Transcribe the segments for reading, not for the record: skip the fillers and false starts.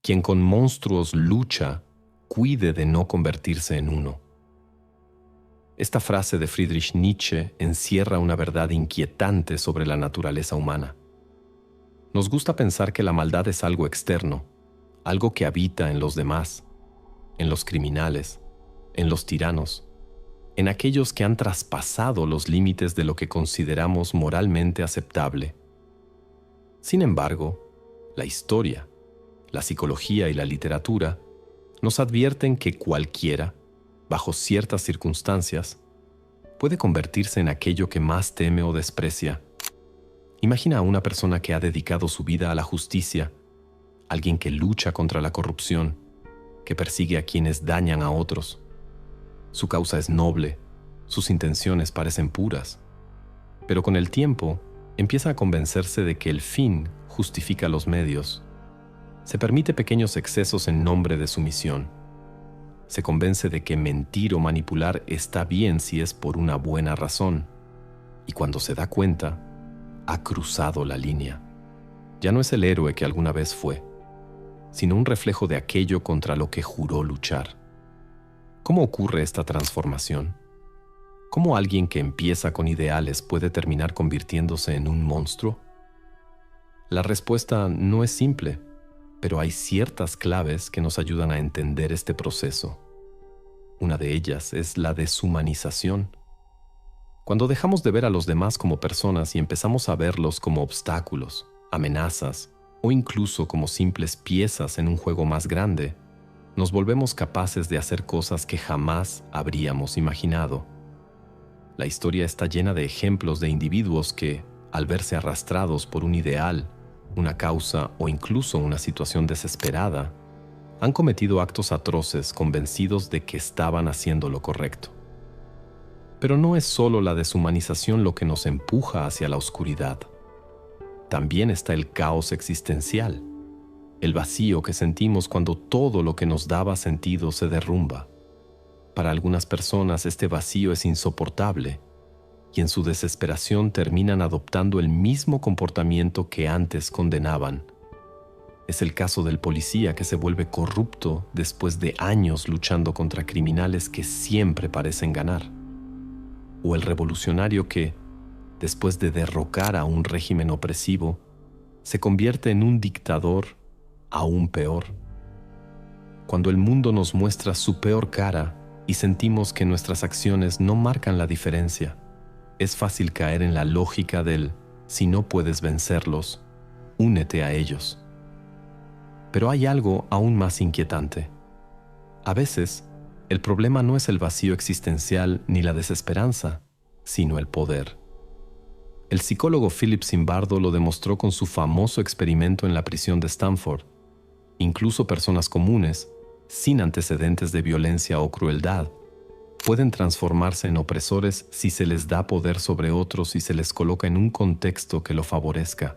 Quien con monstruos lucha, cuide de no convertirse en uno. Esta frase de Friedrich Nietzsche encierra una verdad inquietante sobre la naturaleza humana. Nos gusta pensar que la maldad es algo externo, algo que habita en los demás, en los criminales, en los tiranos, en aquellos que han traspasado los límites de lo que consideramos moralmente aceptable. Sin embargo, la historia, la psicología y la literatura nos advierten que cualquiera, bajo ciertas circunstancias, puede convertirse en aquello que más teme o desprecia. Imagina a una persona que ha dedicado su vida a la justicia, alguien que lucha contra la corrupción, que persigue a quienes dañan a otros. Su causa es noble, sus intenciones parecen puras, pero con el tiempo empieza a convencerse de que el fin justifica los medios. Se permite pequeños excesos en nombre de su misión. Se convence de que mentir o manipular está bien si es por una buena razón, y cuando se da cuenta, ha cruzado la línea. Ya no es el héroe que alguna vez fue, sino un reflejo de aquello contra lo que juró luchar. ¿Cómo ocurre esta transformación? ¿Cómo alguien que empieza con ideales puede terminar convirtiéndose en un monstruo? La respuesta no es simple, pero hay ciertas claves que nos ayudan a entender este proceso. Una de ellas es la deshumanización. Cuando dejamos de ver a los demás como personas y empezamos a verlos como obstáculos, amenazas o incluso como simples piezas en un juego más grande, nos volvemos capaces de hacer cosas que jamás habríamos imaginado. La historia está llena de ejemplos de individuos que, al verse arrastrados por un ideal, una causa o incluso una situación desesperada, han cometido actos atroces convencidos de que estaban haciendo lo correcto. Pero no es solo la deshumanización lo que nos empuja hacia la oscuridad. También está el caos existencial, el vacío que sentimos cuando todo lo que nos daba sentido se derrumba. Para algunas personas este vacío es insoportable y en su desesperación terminan adoptando el mismo comportamiento que antes condenaban. Es el caso del policía que se vuelve corrupto después de años luchando contra criminales que siempre parecen ganar. O el revolucionario que, después de derrocar a un régimen opresivo, se convierte en un dictador aún peor. Cuando el mundo nos muestra su peor cara y sentimos que nuestras acciones no marcan la diferencia, es fácil caer en la lógica del si no puedes vencerlos, únete a ellos. Pero hay algo aún más inquietante. A veces, el problema no es el vacío existencial ni la desesperanza, sino el poder. El psicólogo Philip Zimbardo lo demostró con su famoso experimento en la prisión de Stanford. Incluso personas comunes, sin antecedentes de violencia o crueldad, pueden transformarse en opresores si se les da poder sobre otros y se les coloca en un contexto que lo favorezca.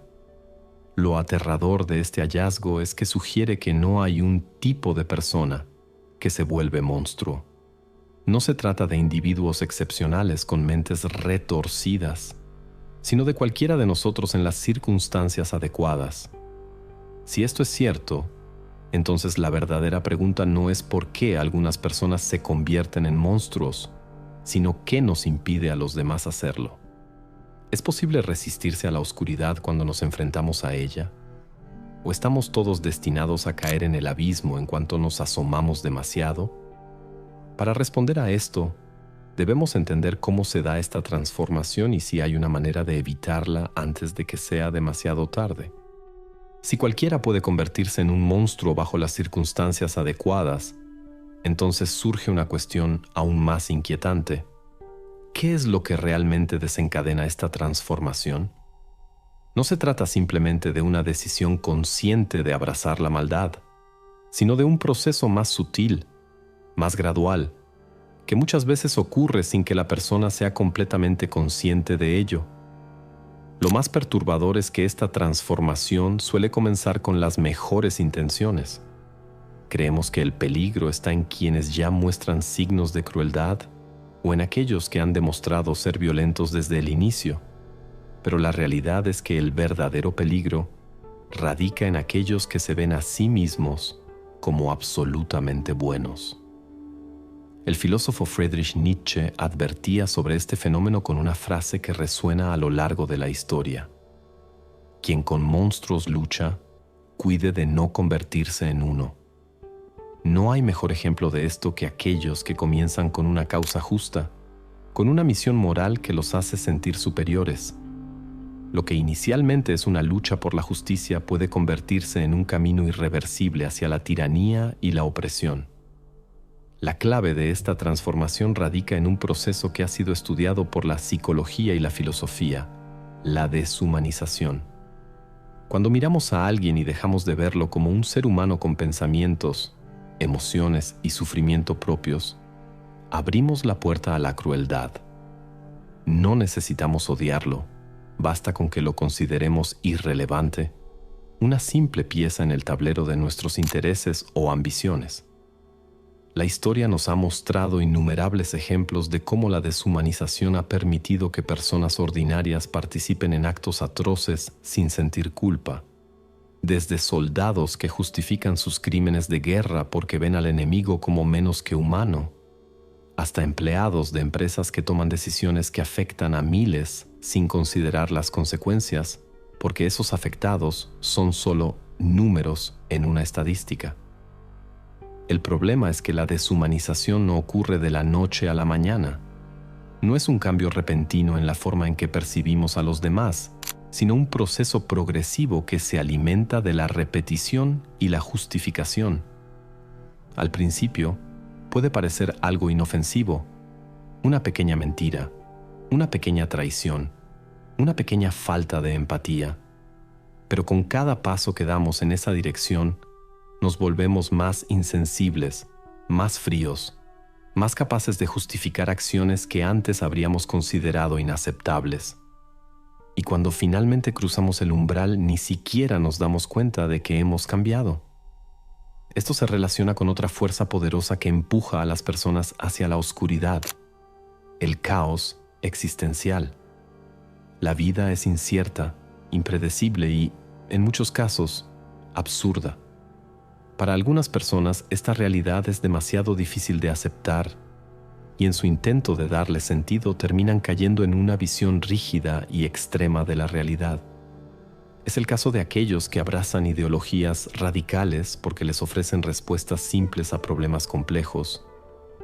Lo aterrador de este hallazgo es que sugiere que no hay un tipo de persona que se vuelve monstruo. No se trata de individuos excepcionales con mentes retorcidas, sino de cualquiera de nosotros en las circunstancias adecuadas. Si esto es cierto, entonces la verdadera pregunta no es por qué algunas personas se convierten en monstruos, sino qué nos impide a los demás hacerlo. ¿Es posible resistirse a la oscuridad cuando nos enfrentamos a ella? ¿O estamos todos destinados a caer en el abismo en cuanto nos asomamos demasiado? Para responder a esto, debemos entender cómo se da esta transformación y si hay una manera de evitarla antes de que sea demasiado tarde. Si cualquiera puede convertirse en un monstruo bajo las circunstancias adecuadas, entonces surge una cuestión aún más inquietante. ¿Qué es lo que realmente desencadena esta transformación? No se trata simplemente de una decisión consciente de abrazar la maldad, sino de un proceso más sutil, más gradual, que muchas veces ocurre sin que la persona sea completamente consciente de ello. Lo más perturbador es que esta transformación suele comenzar con las mejores intenciones. Creemos que el peligro está en quienes ya muestran signos de crueldad o en aquellos que han demostrado ser violentos desde el inicio. Pero la realidad es que el verdadero peligro radica en aquellos que se ven a sí mismos como absolutamente buenos. El filósofo Friedrich Nietzsche advertía sobre este fenómeno con una frase que resuena a lo largo de la historia: quien con monstruos lucha, cuide de no convertirse en uno. No hay mejor ejemplo de esto que aquellos que comienzan con una causa justa, con una misión moral que los hace sentir superiores. Lo que inicialmente es una lucha por la justicia puede convertirse en un camino irreversible hacia la tiranía y la opresión. La clave de esta transformación radica en un proceso que ha sido estudiado por la psicología y la filosofía: la deshumanización. Cuando miramos a alguien y dejamos de verlo como un ser humano con pensamientos, emociones y sufrimiento propios, abrimos la puerta a la crueldad. No necesitamos odiarlo, basta con que lo consideremos irrelevante, una simple pieza en el tablero de nuestros intereses o ambiciones. La historia nos ha mostrado innumerables ejemplos de cómo la deshumanización ha permitido que personas ordinarias participen en actos atroces sin sentir culpa. Desde soldados que justifican sus crímenes de guerra porque ven al enemigo como menos que humano, hasta empleados de empresas que toman decisiones que afectan a miles sin considerar las consecuencias, porque esos afectados son solo números en una estadística. El problema es que la deshumanización no ocurre de la noche a la mañana. No es un cambio repentino en la forma en que percibimos a los demás, sino un proceso progresivo que se alimenta de la repetición y la justificación. Al principio, puede parecer algo inofensivo, una pequeña mentira, una pequeña traición, una pequeña falta de empatía. Pero con cada paso que damos en esa dirección, nos volvemos más insensibles, más fríos, más capaces de justificar acciones que antes habríamos considerado inaceptables. Y cuando finalmente cruzamos el umbral, ni siquiera nos damos cuenta de que hemos cambiado. Esto se relaciona con otra fuerza poderosa que empuja a las personas hacia la oscuridad: el caos existencial. La vida es incierta, impredecible y, en muchos casos, absurda. Para algunas personas, esta realidad es demasiado difícil de aceptar y en su intento de darle sentido terminan cayendo en una visión rígida y extrema de la realidad. Es el caso de aquellos que abrazan ideologías radicales porque les ofrecen respuestas simples a problemas complejos,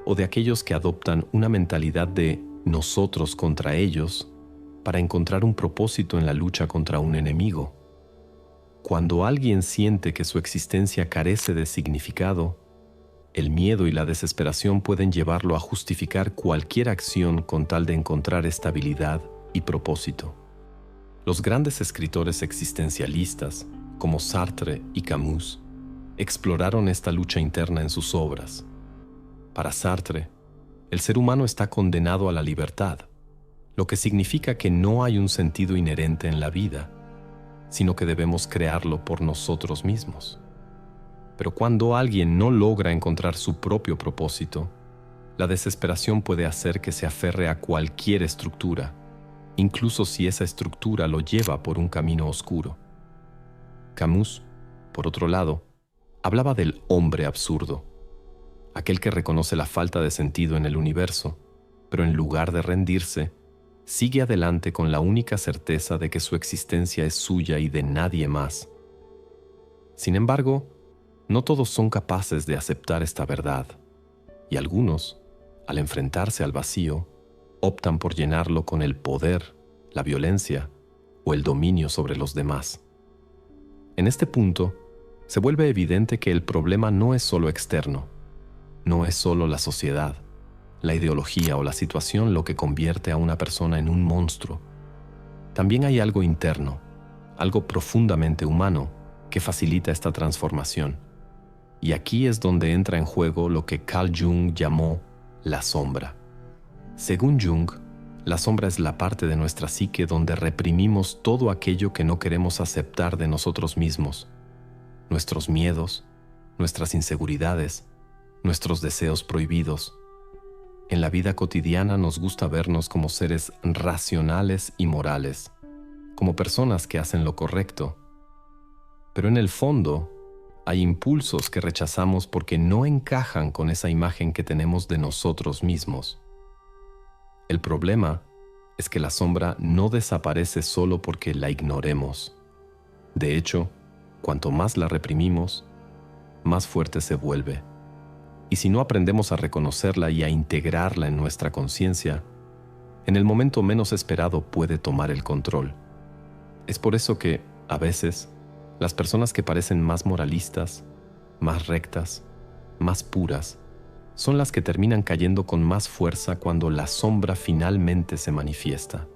o de aquellos que adoptan una mentalidad de nosotros contra ellos para encontrar un propósito en la lucha contra un enemigo. Cuando alguien siente que su existencia carece de significado, el miedo y la desesperación pueden llevarlo a justificar cualquier acción con tal de encontrar estabilidad y propósito. Los grandes escritores existencialistas, como Sartre y Camus, exploraron esta lucha interna en sus obras. Para Sartre, el ser humano está condenado a la libertad, lo que significa que no hay un sentido inherente en la vida, sino que debemos crearlo por nosotros mismos. Pero cuando alguien no logra encontrar su propio propósito, la desesperación puede hacer que se aferre a cualquier estructura, incluso si esa estructura lo lleva por un camino oscuro. Camus, por otro lado, hablaba del hombre absurdo, aquel que reconoce la falta de sentido en el universo, pero en lugar de rendirse, sigue adelante con la única certeza de que su existencia es suya y de nadie más. Sin embargo, no todos son capaces de aceptar esta verdad, y algunos, al enfrentarse al vacío, optan por llenarlo con el poder, la violencia o el dominio sobre los demás. En este punto, se vuelve evidente que el problema no es solo externo, no es solo la sociedad, la ideología o la situación lo que convierte a una persona en un monstruo. También hay algo interno, algo profundamente humano, que facilita esta transformación. Y aquí es donde entra en juego lo que Carl Jung llamó la sombra. Según Jung, la sombra es la parte de nuestra psique donde reprimimos todo aquello que no queremos aceptar de nosotros mismos, nuestros miedos, nuestras inseguridades, nuestros deseos prohibidos. En la vida cotidiana nos gusta vernos como seres racionales y morales, como personas que hacen lo correcto. Pero en el fondo, hay impulsos que rechazamos porque no encajan con esa imagen que tenemos de nosotros mismos. El problema es que la sombra no desaparece solo porque la ignoremos. De hecho, cuanto más la reprimimos, más fuerte se vuelve. Y si no aprendemos a reconocerla y a integrarla en nuestra conciencia, en el momento menos esperado puede tomar el control. Es por eso que, a veces, las personas que parecen más moralistas, más rectas, más puras, son las que terminan cayendo con más fuerza cuando la sombra finalmente se manifiesta.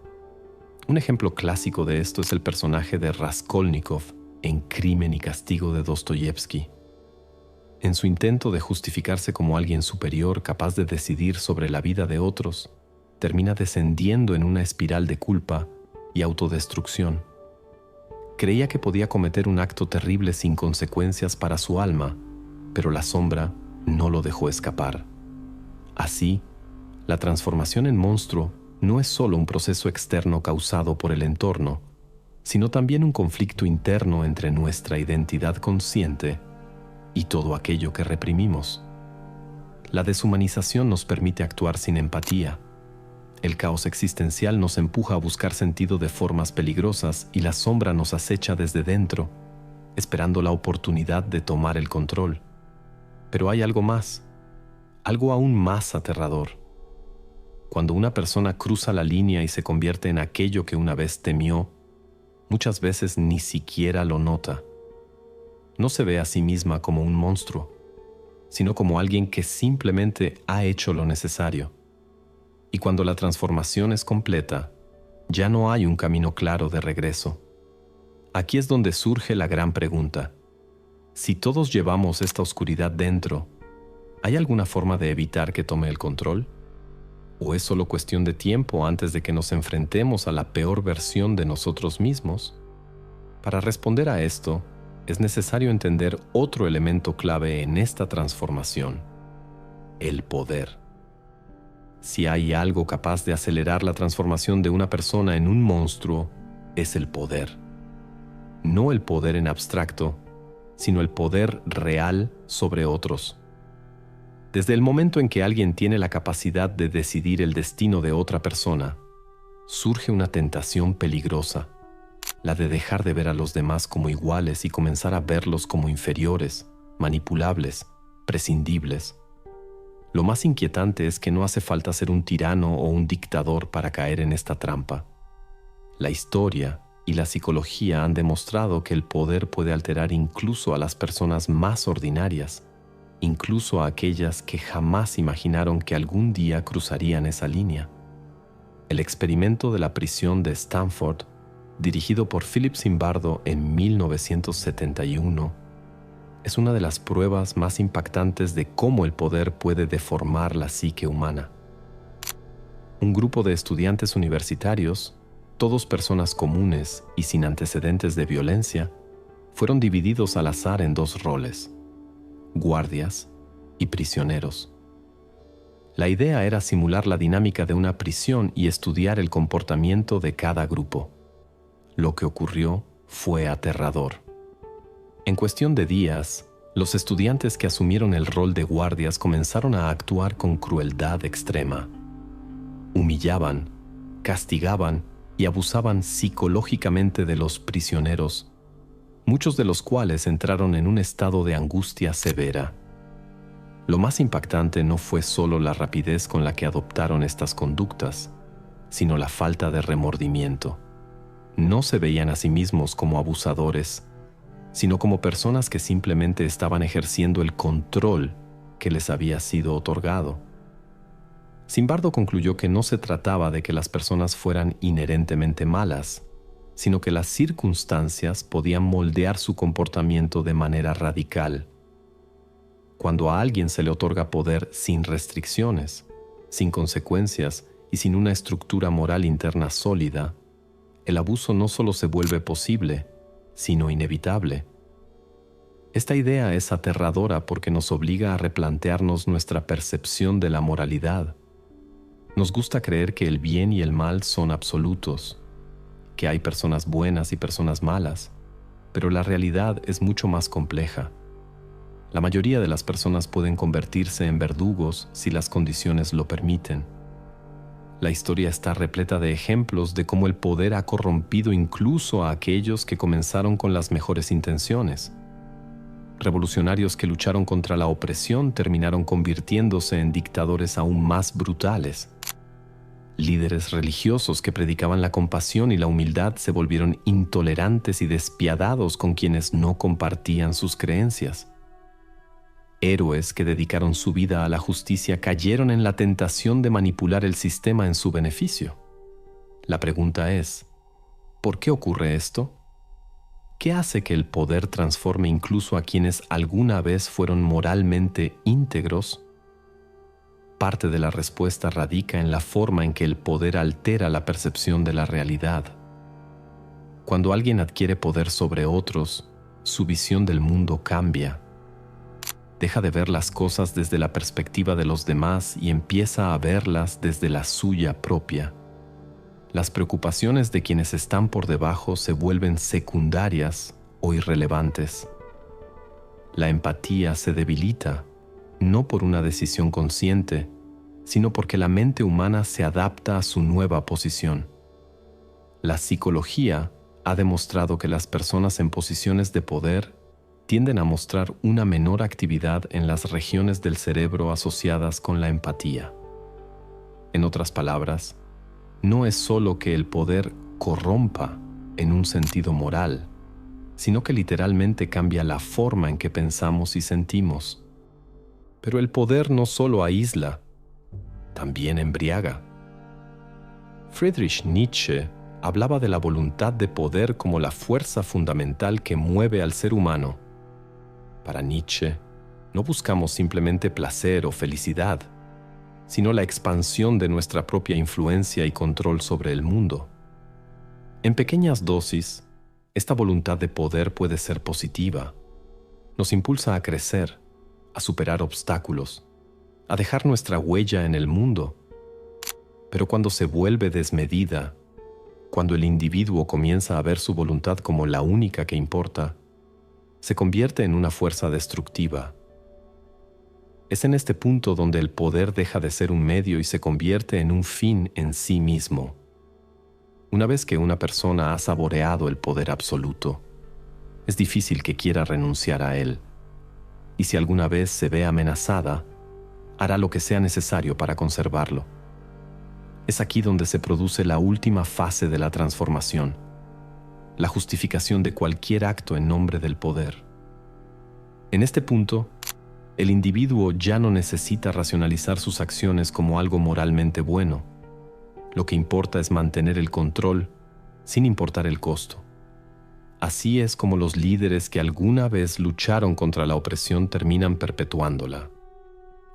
Un ejemplo clásico de esto es el personaje de Raskolnikov en Crimen y Castigo de Dostoyevsky. En su intento de justificarse como alguien superior capaz de decidir sobre la vida de otros, termina descendiendo en una espiral de culpa y autodestrucción. Creía que podía cometer un acto terrible sin consecuencias para su alma, pero la sombra no lo dejó escapar. Así, la transformación en monstruo no es solo un proceso externo causado por el entorno, sino también un conflicto interno entre nuestra identidad consciente y todo aquello que reprimimos. La deshumanización nos permite actuar sin empatía. El caos existencial nos empuja a buscar sentido de formas peligrosas y la sombra nos acecha desde dentro, esperando la oportunidad de tomar el control. Pero hay algo más, algo aún más aterrador. Cuando una persona cruza la línea y se convierte en aquello que una vez temió, muchas veces ni siquiera lo nota. No se ve a sí misma como un monstruo, sino como alguien que simplemente ha hecho lo necesario. Y cuando la transformación es completa, ya no hay un camino claro de regreso. Aquí es donde surge la gran pregunta. Si todos llevamos esta oscuridad dentro, ¿hay alguna forma de evitar que tome el control? ¿O es solo cuestión de tiempo antes de que nos enfrentemos a la peor versión de nosotros mismos? Para responder a esto, es necesario entender otro elemento clave en esta transformación: el poder. Si hay algo capaz de acelerar la transformación de una persona en un monstruo, es el poder. No el poder en abstracto, sino el poder real sobre otros. Desde el momento en que alguien tiene la capacidad de decidir el destino de otra persona, surge una tentación peligrosa, la de dejar de ver a los demás como iguales y comenzar a verlos como inferiores, manipulables, prescindibles. Lo más inquietante es que no hace falta ser un tirano o un dictador para caer en esta trampa. La historia y la psicología han demostrado que el poder puede alterar incluso a las personas más ordinarias, incluso a aquellas que jamás imaginaron que algún día cruzarían esa línea. El experimento de la prisión de Stanford, dirigido por Philip Zimbardo en 1971, es una de las pruebas más impactantes de cómo el poder puede deformar la psique humana. Un grupo de estudiantes universitarios, todos personas comunes y sin antecedentes de violencia, fueron divididos al azar en dos roles: guardias y prisioneros. La idea era simular la dinámica de una prisión y estudiar el comportamiento de cada grupo. Lo que ocurrió fue aterrador. En cuestión de días, los estudiantes que asumieron el rol de guardias comenzaron a actuar con crueldad extrema. Humillaban, castigaban y abusaban psicológicamente de los prisioneros, muchos de los cuales entraron en un estado de angustia severa. Lo más impactante no fue solo la rapidez con la que adoptaron estas conductas, sino la falta de remordimiento. No se veían a sí mismos como abusadores, sino como personas que simplemente estaban ejerciendo el control que les había sido otorgado. Zimbardo concluyó que no se trataba de que las personas fueran inherentemente malas, sino que las circunstancias podían moldear su comportamiento de manera radical. Cuando a alguien se le otorga poder sin restricciones, sin consecuencias y sin una estructura moral interna sólida, el abuso no solo se vuelve posible, sino inevitable. Esta idea es aterradora porque nos obliga a replantearnos nuestra percepción de la moralidad. Nos gusta creer que el bien y el mal son absolutos, que hay personas buenas y personas malas, pero la realidad es mucho más compleja. La mayoría de las personas pueden convertirse en verdugos si las condiciones lo permiten. La historia está repleta de ejemplos de cómo el poder ha corrompido incluso a aquellos que comenzaron con las mejores intenciones. Revolucionarios que lucharon contra la opresión terminaron convirtiéndose en dictadores aún más brutales. Líderes religiosos que predicaban la compasión y la humildad se volvieron intolerantes y despiadados con quienes no compartían sus creencias. Héroes que dedicaron su vida a la justicia cayeron en la tentación de manipular el sistema en su beneficio. La pregunta es, ¿por qué ocurre esto? ¿Qué hace que el poder transforme incluso a quienes alguna vez fueron moralmente íntegros? Parte de la respuesta radica en la forma en que el poder altera la percepción de la realidad. Cuando alguien adquiere poder sobre otros, su visión del mundo cambia. Deja de ver las cosas desde la perspectiva de los demás y empieza a verlas desde la suya propia. Las preocupaciones de quienes están por debajo se vuelven secundarias o irrelevantes. La empatía se debilita, no por una decisión consciente, sino porque la mente humana se adapta a su nueva posición. La psicología ha demostrado que las personas en posiciones de poder tienden a mostrar una menor actividad en las regiones del cerebro asociadas con la empatía. En otras palabras, no es solo que el poder corrompa en un sentido moral, sino que literalmente cambia la forma en que pensamos y sentimos. Pero el poder no solo aísla, también embriaga. Friedrich Nietzsche hablaba de la voluntad de poder como la fuerza fundamental que mueve al ser humano. Para Nietzsche, no buscamos simplemente placer o felicidad, sino la expansión de nuestra propia influencia y control sobre el mundo. En pequeñas dosis, esta voluntad de poder puede ser positiva. Nos impulsa a crecer, a superar obstáculos, a dejar nuestra huella en el mundo. Pero cuando se vuelve desmedida, cuando el individuo comienza a ver su voluntad como la única que importa, se convierte en una fuerza destructiva. Es en este punto donde el poder deja de ser un medio y se convierte en un fin en sí mismo. Una vez que una persona ha saboreado el poder absoluto, es difícil que quiera renunciar a él. Y si alguna vez se ve amenazada, hará lo que sea necesario para conservarlo. Es aquí donde se produce la última fase de la transformación, la justificación de cualquier acto en nombre del poder. En este punto, el individuo ya no necesita racionalizar sus acciones como algo moralmente bueno. Lo que importa es mantener el control, sin importar el costo. Así es como los líderes que alguna vez lucharon contra la opresión terminan perpetuándola.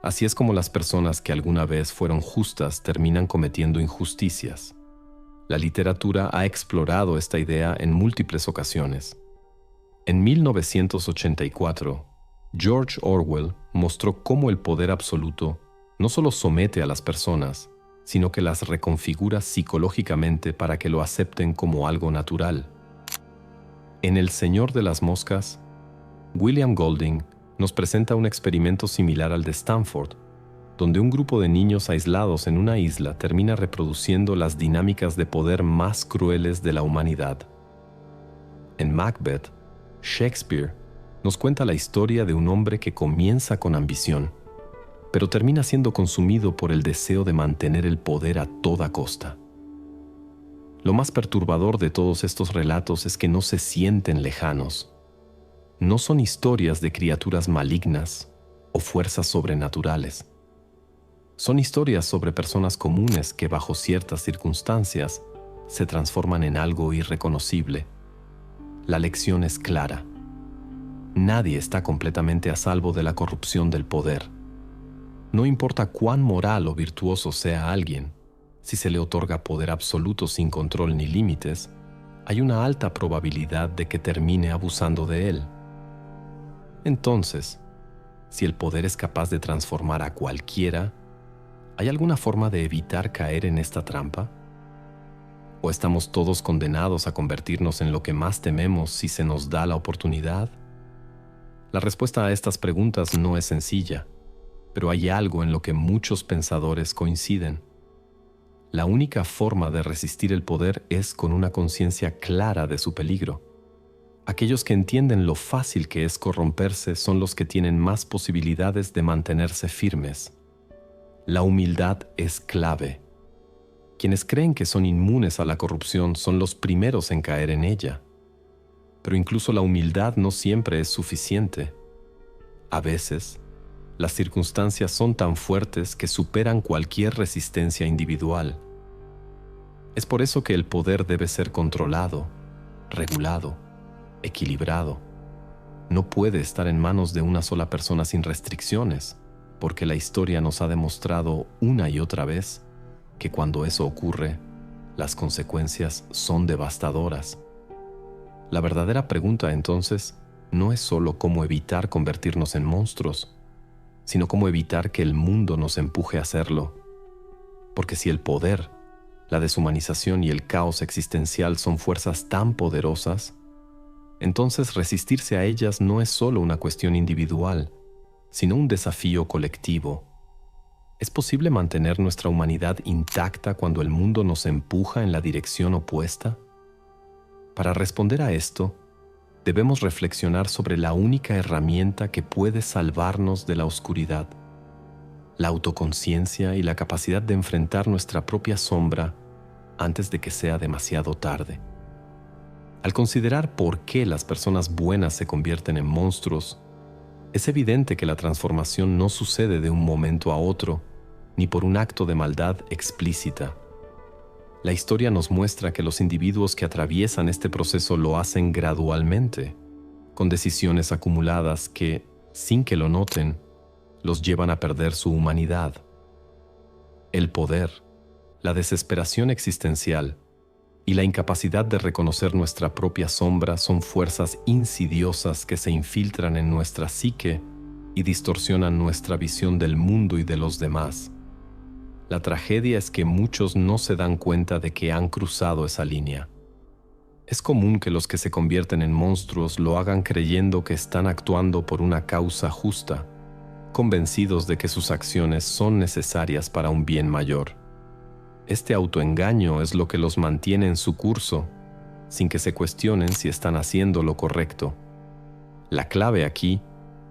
Así es como las personas que alguna vez fueron justas terminan cometiendo injusticias. La literatura ha explorado esta idea en múltiples ocasiones. En 1984, George Orwell mostró cómo el poder absoluto no solo somete a las personas, sino que las reconfigura psicológicamente para que lo acepten como algo natural. En El Señor de las Moscas, William Golding nos presenta un experimento similar al de Stanford, donde un grupo de niños aislados en una isla termina reproduciendo las dinámicas de poder más crueles de la humanidad. En Macbeth, Shakespeare nos cuenta la historia de un hombre que comienza con ambición, pero termina siendo consumido por el deseo de mantener el poder a toda costa. Lo más perturbador de todos estos relatos es que no se sienten lejanos. No son historias de criaturas malignas o fuerzas sobrenaturales. Son historias sobre personas comunes que bajo ciertas circunstancias se transforman en algo irreconocible. La lección es clara. Nadie está completamente a salvo de la corrupción del poder. No importa cuán moral o virtuoso sea alguien, si se le otorga poder absoluto sin control ni límites, hay una alta probabilidad de que termine abusando de él. Entonces, si el poder es capaz de transformar a cualquiera, ¿hay alguna forma de evitar caer en esta trampa? ¿O estamos todos condenados a convertirnos en lo que más tememos si se nos da la oportunidad? La respuesta a estas preguntas no es sencilla, pero hay algo en lo que muchos pensadores coinciden. La única forma de resistir el poder es con una conciencia clara de su peligro. Aquellos que entienden lo fácil que es corromperse son los que tienen más posibilidades de mantenerse firmes. La humildad es clave. Quienes creen que son inmunes a la corrupción son los primeros en caer en ella. Pero incluso la humildad no siempre es suficiente. A veces, las circunstancias son tan fuertes que superan cualquier resistencia individual. Es por eso que el poder debe ser controlado, regulado, equilibrado. No puede estar en manos de una sola persona sin restricciones, porque la historia nos ha demostrado una y otra vez que cuando eso ocurre, las consecuencias son devastadoras. La verdadera pregunta entonces no es solo cómo evitar convertirnos en monstruos, sino cómo evitar que el mundo nos empuje a hacerlo. Porque si el poder, la deshumanización y el caos existencial son fuerzas tan poderosas, entonces resistirse a ellas no es solo una cuestión individual, sino un desafío colectivo. ¿Es posible mantener nuestra humanidad intacta cuando el mundo nos empuja en la dirección opuesta? Para responder a esto, debemos reflexionar sobre la única herramienta que puede salvarnos de la oscuridad, la autoconciencia y la capacidad de enfrentar nuestra propia sombra antes de que sea demasiado tarde. Al considerar por qué las personas buenas se convierten en monstruos, es evidente que la transformación no sucede de un momento a otro, ni por un acto de maldad explícita. La historia nos muestra que los individuos que atraviesan este proceso lo hacen gradualmente, con decisiones acumuladas que, sin que lo noten, los llevan a perder su humanidad. El poder, la desesperación existencial y la incapacidad de reconocer nuestra propia sombra son fuerzas insidiosas que se infiltran en nuestra psique y distorsionan nuestra visión del mundo y de los demás. La tragedia es que muchos no se dan cuenta de que han cruzado esa línea. Es común que los que se convierten en monstruos lo hagan creyendo que están actuando por una causa justa, convencidos de que sus acciones son necesarias para un bien mayor. Este autoengaño es lo que los mantiene en su curso, sin que se cuestionen si están haciendo lo correcto. La clave aquí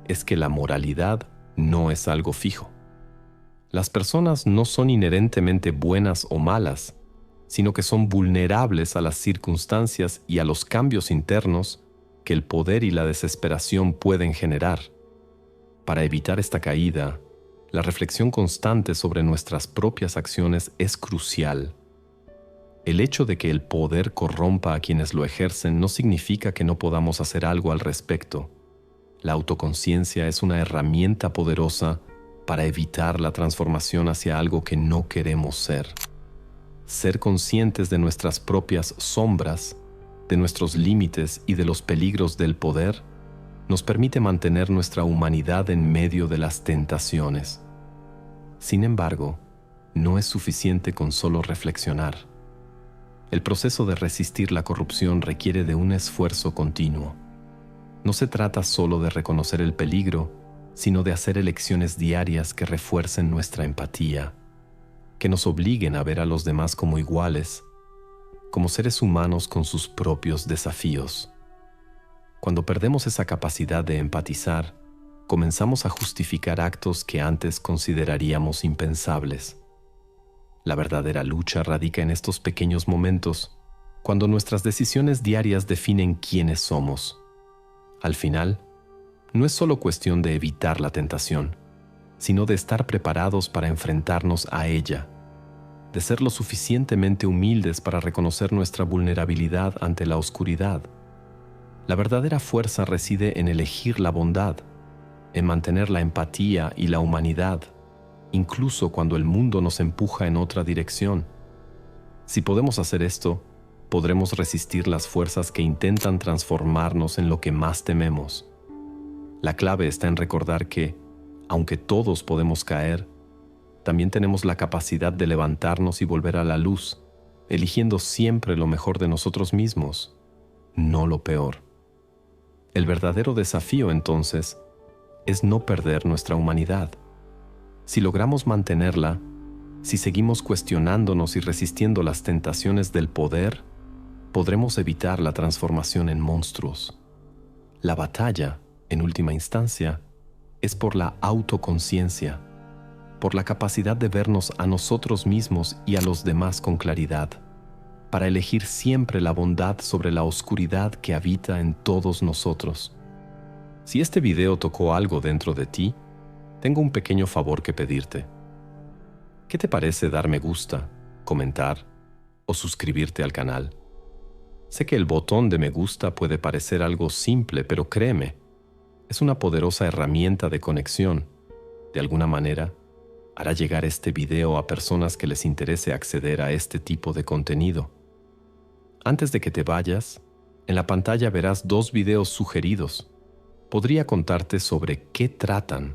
es que la moralidad no es algo fijo. Las personas no son inherentemente buenas o malas, sino que son vulnerables a las circunstancias y a los cambios internos que el poder y la desesperación pueden generar. Para evitar esta caída, la reflexión constante sobre nuestras propias acciones es crucial. El hecho de que el poder corrompa a quienes lo ejercen no significa que no podamos hacer algo al respecto. La autoconciencia es una herramienta poderosa para evitar la transformación hacia algo que no queremos ser. Ser conscientes de nuestras propias sombras, de nuestros límites y de los peligros del poder, nos permite mantener nuestra humanidad en medio de las tentaciones. Sin embargo, no es suficiente con solo reflexionar. El proceso de resistir la corrupción requiere de un esfuerzo continuo. No se trata solo de reconocer el peligro, sino de hacer elecciones diarias que refuercen nuestra empatía, que nos obliguen a ver a los demás como iguales, como seres humanos con sus propios desafíos. Cuando perdemos esa capacidad de empatizar, comenzamos a justificar actos que antes consideraríamos impensables. La verdadera lucha radica en estos pequeños momentos, cuando nuestras decisiones diarias definen quiénes somos. Al final, no es solo cuestión de evitar la tentación, sino de estar preparados para enfrentarnos a ella, de ser lo suficientemente humildes para reconocer nuestra vulnerabilidad ante la oscuridad. La verdadera fuerza reside en elegir la bondad, en mantener la empatía y la humanidad, incluso cuando el mundo nos empuja en otra dirección. Si podemos hacer esto, podremos resistir las fuerzas que intentan transformarnos en lo que más tememos. La clave está en recordar que, aunque todos podemos caer, también tenemos la capacidad de levantarnos y volver a la luz, eligiendo siempre lo mejor de nosotros mismos, no lo peor. El verdadero desafío, entonces, es no perder nuestra humanidad. Si logramos mantenerla, si seguimos cuestionándonos y resistiendo las tentaciones del poder, podremos evitar la transformación en monstruos. La batalla, en última instancia, es por la autoconciencia, por la capacidad de vernos a nosotros mismos y a los demás con claridad, para elegir siempre la bondad sobre la oscuridad que habita en todos nosotros. Si este video tocó algo dentro de ti, tengo un pequeño favor que pedirte. ¿Qué te parece dar me gusta, comentar o suscribirte al canal? Sé que el botón de me gusta puede parecer algo simple, pero créeme, es una poderosa herramienta de conexión. De alguna manera, hará llegar este video a personas que les interese acceder a este tipo de contenido. Antes de que te vayas, en la pantalla verás 2 videos sugeridos. Podría contarte sobre qué tratan,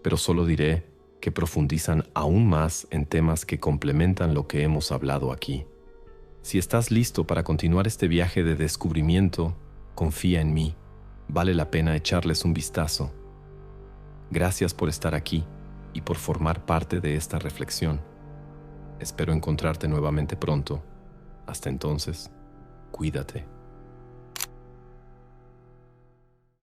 pero solo diré que profundizan aún más en temas que complementan lo que hemos hablado aquí. Si estás listo para continuar este viaje de descubrimiento, confía en mí. Vale la pena echarles un vistazo. Gracias por estar aquí y por formar parte de esta reflexión. Espero encontrarte nuevamente pronto. Hasta entonces, cuídate.